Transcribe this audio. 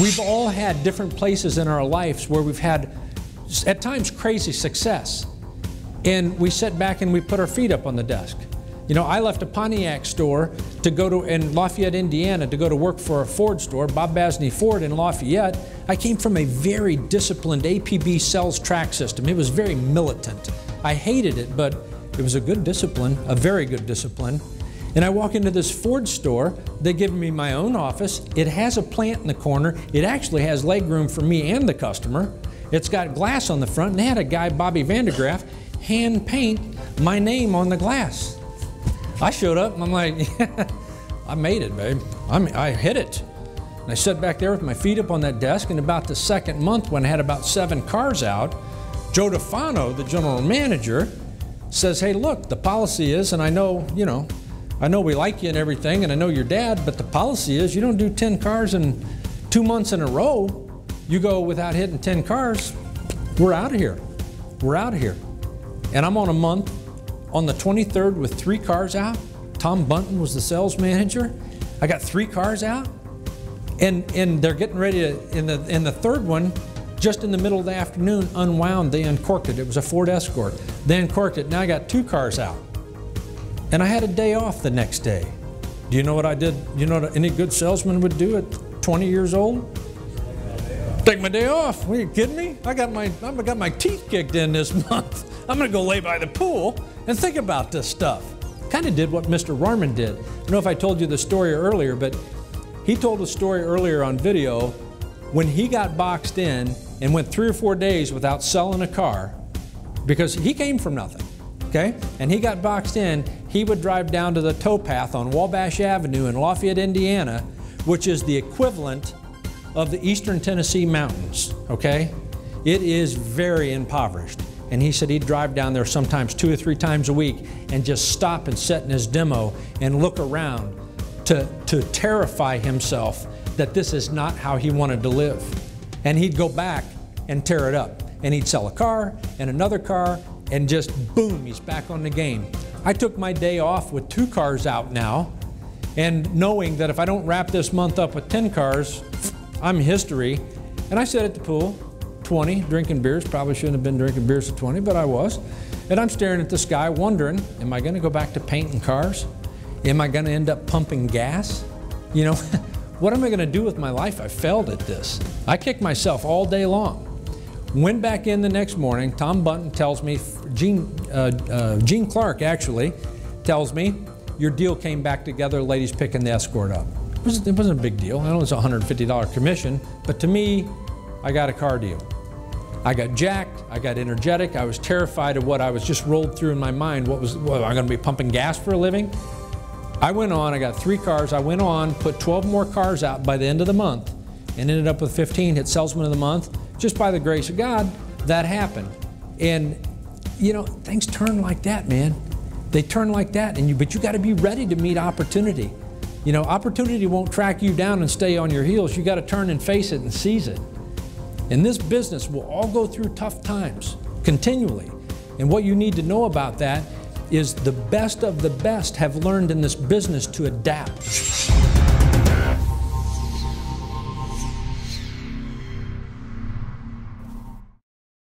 We've all had different places in our lives where we've had, at times, crazy success. And we sit back and we put our feet up on the desk. You know, I left a Pontiac store to go to, in Lafayette, Indiana, to go to work for a Ford store, Bob Basney Ford in Lafayette. I came from a very disciplined APB sales track system. It was very militant. I hated it, but it was a good discipline, a very good discipline. And I walk into this Ford store, they give me my own office. It has a plant in the corner. It actually has leg room for me and the customer. It's got glass on the front, and they had a guy, Bobby Vandegraff, hand paint my name on the glass. I showed up and I'm like, yeah, I made it, babe. I hit it. And I sat back there with my feet up on that desk, and about the second month, when I had about 7 cars out, Joe DeFano, the general manager, says, hey, look, the policy is, and I know, you know, I know we like you and everything, and I know your dad, but the policy is you don't do 10 cars in 2 months in a row. You go without hitting 10 cars, we're out of here. We're out of here. And I'm on a month, on the 23rd with 3 cars out. Tom Bunton was the sales manager. I got 3 cars out, and they're getting ready to, in the third one, just in the middle of the afternoon, unwound, they uncorked it. It was a Ford Escort. They uncorked it, now I got 2 cars out. And I had a day off the next day. Do you know what I did? You know what any good salesman would do at 20 years old? Take my day off. Are you kidding me? I got my teeth kicked in this month. I'm gonna go lay by the pool and think about this stuff. Kind of did what Mr. Rarman did. I don't know if I told you the story earlier, but he told a story earlier on video when he got boxed in and went 3 or 4 days without selling a car because he came from nothing, okay? And he got boxed in, he would drive down to the towpath on Wabash Avenue in Lafayette, Indiana, which is the equivalent of the Eastern Tennessee mountains, okay? It is very impoverished. And he said he'd drive down there sometimes 2 or 3 times a week and just stop and sit in his demo and look around to terrify himself that this is not how he wanted to live. And he'd go back and tear it up. And he'd sell a car and another car, and just boom, he's back on the game. I took my day off with 2 cars out now, and knowing that if I don't wrap this month up with 10 cars, I'm history. And I sat at the pool, 20, drinking beers. Probably shouldn't have been drinking beers at 20, but I was. And I'm staring at the sky wondering, am I gonna go back to painting cars? Am I gonna end up pumping gas? You know, what am I gonna do with my life? I failed at this. I kicked myself all day long. Went back in the next morning, Tom Bunton tells me, Gene Clark actually tells me, your deal came back together, ladies picking the Escort up. It wasn't a big deal. I know it's a $150 commission, but to me, I got a car deal. I got jacked, I got energetic, I was terrified of what I was just rolled through in my mind. What, am I gonna be pumping gas for a living? I went on, I got 3 cars, I went on, put 12 more cars out by the end of the month, and ended up with 15, hit Salesman of the Month. Just by the grace of God, that happened. And you know, things turn like that, man. They turn like that, but you gotta be ready to meet opportunity. You know, opportunity won't track you down and stay on your heels. You gotta turn and face it and seize it. In this business, we'll all go through tough times, continually. And what you need to know about that is the best of the best have learned in this business to adapt.